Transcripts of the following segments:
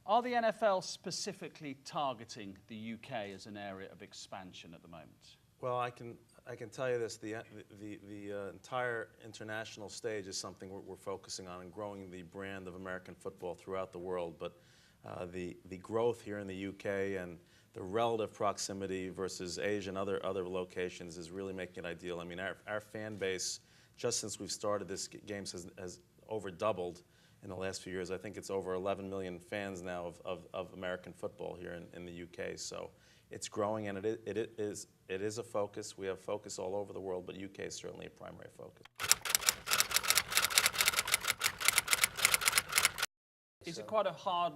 Are the NFL specifically targeting the UK as an area of expansion at the moment? Well, I can tell you this: the entire international stage is something we're focusing on and growing the brand of American football throughout the world. But the growth here in the UK and the relative proximity versus Asia and other locations is really making it ideal. I mean, our fan base, just since we've started this games, has over doubled in the last few years. I think it's over 11 million fans now of American football here in the UK. So it's growing, and it is a focus. We have focus all over the world, but UK is certainly a primary focus. Is it quite a hard,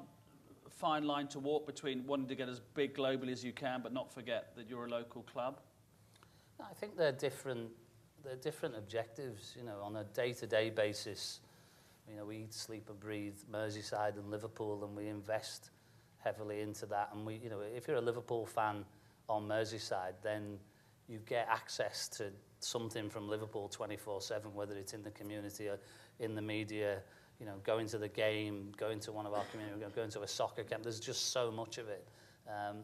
fine line to walk between wanting to get as big globally as you can, but not forget that you're a local club? I think they're different objectives. You know, on a day-to-day basis, you know, we eat, sleep, and breathe Merseyside and Liverpool, and we invest heavily into that. And you know, if you're a Liverpool fan on Merseyside, then you get access to something from Liverpool 24/7, whether it's in the community or in the media. You know, going to the game, going to one of our community, going to a soccer camp. There's just so much of it,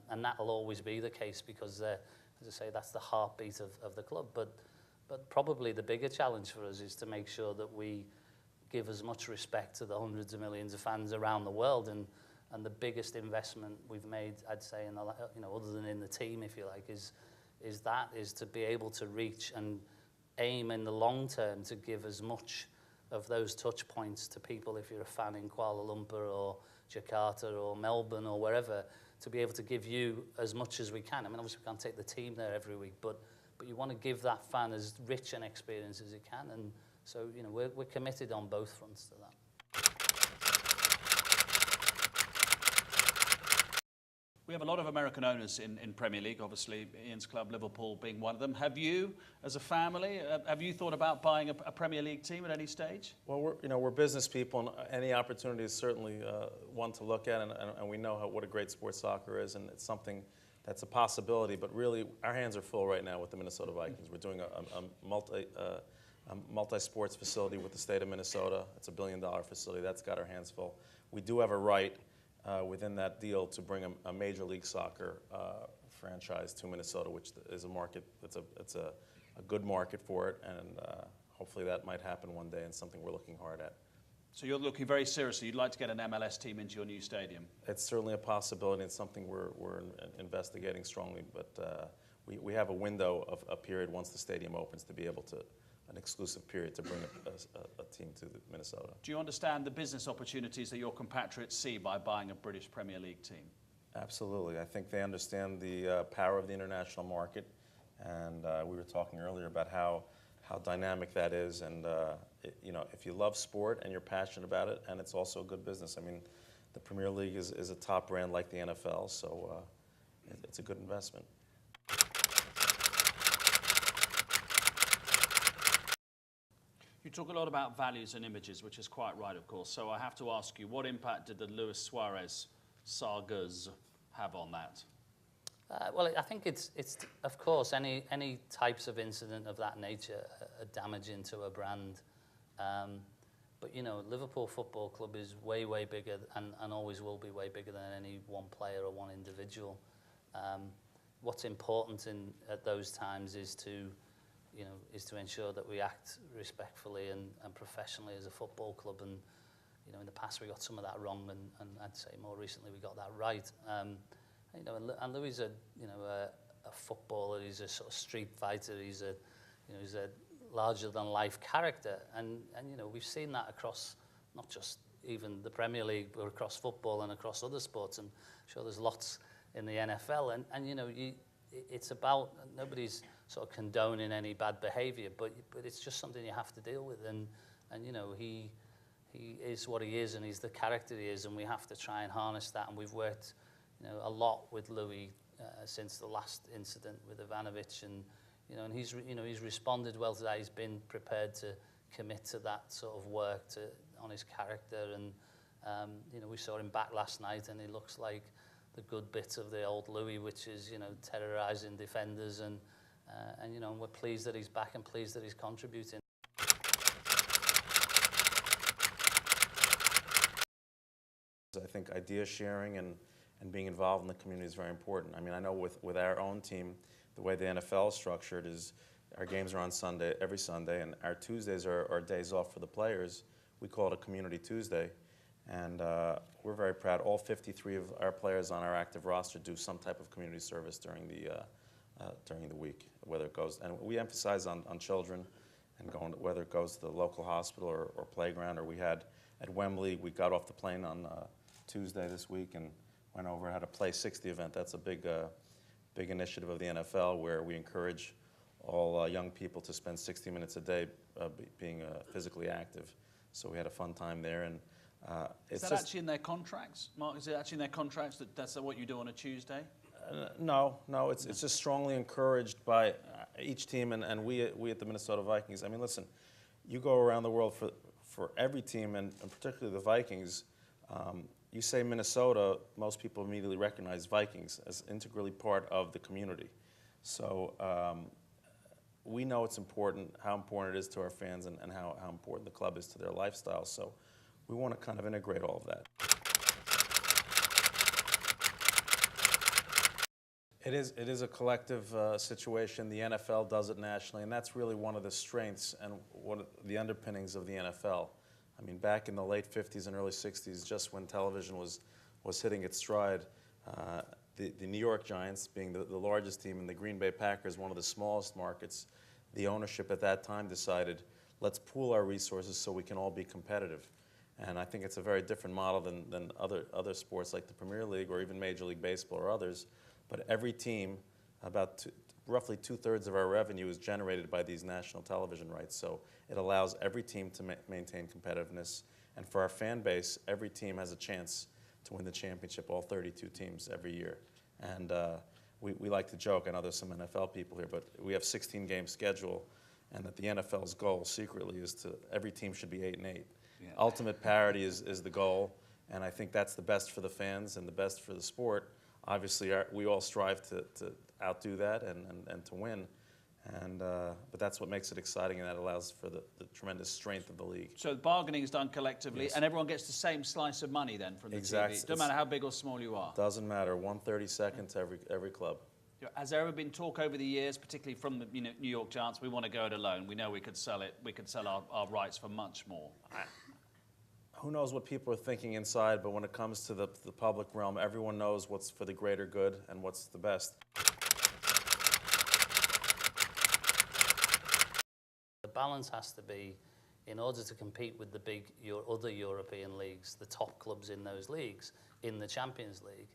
and that will always be the case because, as I say, that's the heartbeat of the club. But probably the bigger challenge for us is to make sure that we give as much respect to the hundreds of millions of fans around the world, and the biggest investment we've made, I'd say, in the, you know, other than in the team, if you like, is to be able to reach and aim in the long term to give as much of those touch points to people. If you're a fan in Kuala Lumpur or Jakarta or Melbourne or wherever, to be able to give you as much as we can. I mean, obviously we can't take the team there every week, but you want to give that fan as rich an experience as you can, and so, you know, we're committed on both fronts to that. We have a lot of American owners in Premier League, obviously Ian's club, Liverpool, being one of them. Have you, as a family, have you thought about buying a Premier League team at any stage? Well, we're business people, and any opportunity is certainly one to look at, and we know what a great sport soccer is, and it's something that's a possibility. But really, our hands are full right now with the Minnesota Vikings. We're doing a multi-sports facility with the state of Minnesota. It's $1 billion facility. That's got our hands full. We do have a right within that deal to bring a Major League Soccer franchise to Minnesota, which is a market, it's a good market for it, and hopefully that might happen one day, and something we're looking hard at. So you're looking very seriously. You'd like to get an MLS team into your new stadium? It's certainly a possibility. It's something we're investigating strongly, but we have a window of a period once the stadium opens to be able to, an exclusive period to bring a team to Minnesota. Do you understand the business opportunities that your compatriots see by buying a British Premier League team? Absolutely. I think they understand the power of the international market, and we were talking earlier about how dynamic that is, and you know, if you love sport and you're passionate about it, and it's also a good business. I mean, the Premier League is a top brand like the NFL, so it's a good investment. You talk a lot about values and images, which is quite right, of course. So I have to ask you, what impact did the Luis Suarez sagas have on that? Well, I think it's of course any types of incident of that nature are damaging to a brand. But you know, Liverpool Football Club is way bigger and always will be way bigger than any one player or one individual. What's important at those times is to ensure that we act respectfully and professionally as a football club. And you know, in the past we got some of that wrong, and I'd say more recently we got that right. You know, and Louis is a footballer. He's a sort of street fighter. He's a larger than life character, and you know, we've seen that across not just even the Premier League, but across football and across other sports. And I'm sure there's lots in the NFL, and you know, it's about, nobody's sort of condoning any bad behaviour, but it's just something you have to deal with, and you know, he is what he is, and he's the character he is, and we have to try and harness that. And we've worked, you know, a lot with Louis since the last incident with Ivanovic, and you know, and he's responded well to that. He's been prepared to commit to that sort of work on his character, and you know, we saw him back last night, and he looks like the good bit of the old Louis, which is, you know, terrorising defenders, and you know, we're pleased that he's back and pleased that he's contributing. I think idea sharing and being involved in the community is very important. I mean, I know with our own team, the way the NFL is structured is our games are on Sunday, every Sunday, and our Tuesdays are days off for the players. We call it a Community Tuesday, and we're very proud. All 53 of our players on our active roster do some type of community service during the week, whether it goes, and we emphasize on children and going, whether it goes to the local hospital or playground, or we had at Wembley, we got off the plane on Tuesday this week and went over and had a Play 60 event. That's a big initiative of the NFL where we encourage all young people to spend 60 minutes a day being physically active. So we had a fun time there. And is that actually in their contracts, Mark? Is it actually in their contracts that that's what you do on a Tuesday? No, it's just strongly encouraged by each team, and we at the Minnesota Vikings. I mean, listen, you go around the world for every team, and particularly the Vikings, you say Minnesota, most people immediately recognize Vikings as integrally part of the community. So we know it's important, how important it is to our fans, and how important the club is to their lifestyle. So we want to kind of integrate all of that. It is a collective situation. The NFL does it nationally, and that's really one of the strengths and one of the underpinnings of the NFL. I mean, back in the late 50s and early 60s, just when television was hitting its stride, the New York Giants, being the largest team, and the Green Bay Packers, one of the smallest markets, the ownership at that time decided, let's pool our resources so we can all be competitive. And I think it's a very different model than other sports like the Premier League or even Major League Baseball or others. But every team, roughly 2/3 of our revenue is generated by these national television rights. So it allows every team to maintain competitiveness. And for our fan base, every team has a chance to win the championship, all 32 teams every year. And we like to joke, I know there's some NFL people here, but we have 16-game schedule, and that the NFL's goal secretly is every team should be 8-8. Yeah. Ultimate parity is the goal, and I think that's the best for the fans and the best for the sport. Obviously, we all strive to outdo that and to win, but that's what makes it exciting, and that allows for the tremendous strength of the league. So the bargaining is done collectively, yes. And everyone gets the same slice of money then from the exactly. TV. Doesn't matter how big or small you are. Doesn't matter. 1/32 to every club. Has there ever been talk over the years, particularly from the New York Giants, we want to go it alone? We know we could sell it. We could sell our rights for much more. Who knows what people are thinking inside, but when it comes to the public realm, everyone knows what's for the greater good and what's the best. The balance has to be, in order to compete with the big other European leagues, the top clubs in those leagues, in the Champions League,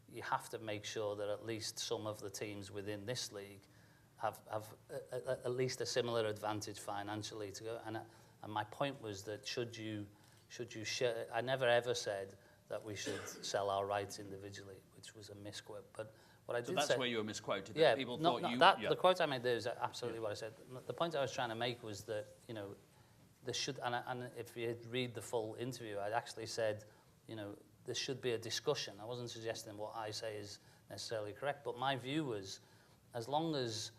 you have to make sure that at least some of the teams within this league have at least a similar advantage financially to go. And my point was that should you share, I never ever said that we should sell our rights individually, which was a misquote. But what I did say... So that's where you were misquoted. Yeah, people no, thought you... The quote I made there is absolutely what I said. The point I was trying to make was that, there should... And if you read the full interview, I actually said, there should be a discussion. I wasn't suggesting what I say is necessarily correct, but my view was, as long as,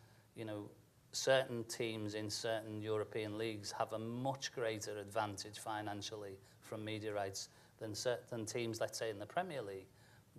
certain teams in certain European leagues have a much greater advantage financially from media rights than certain teams, let's say, in the Premier League,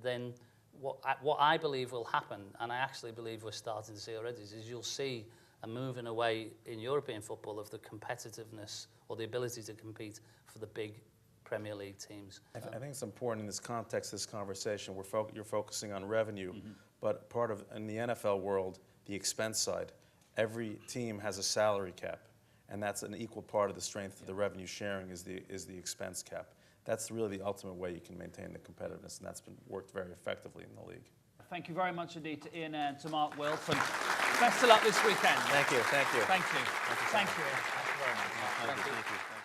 then what I believe will happen, and I actually believe we're starting to see already, is you'll see a moving away in European football of the competitiveness or the ability to compete for the big Premier League teams. I think it's important in this context, this conversation, you're focusing on revenue, but in the NFL world, the expense side. Every team has a salary cap, and that's an equal part of the strength of the revenue sharing is the expense cap. That's really the ultimate way you can maintain the competitiveness, and that's been worked very effectively in the league. Thank you very much indeed to Ian and to Mark Wilf, and best of luck this weekend. Thank you. Thank you. Thank you. Thank you very much. Thank you.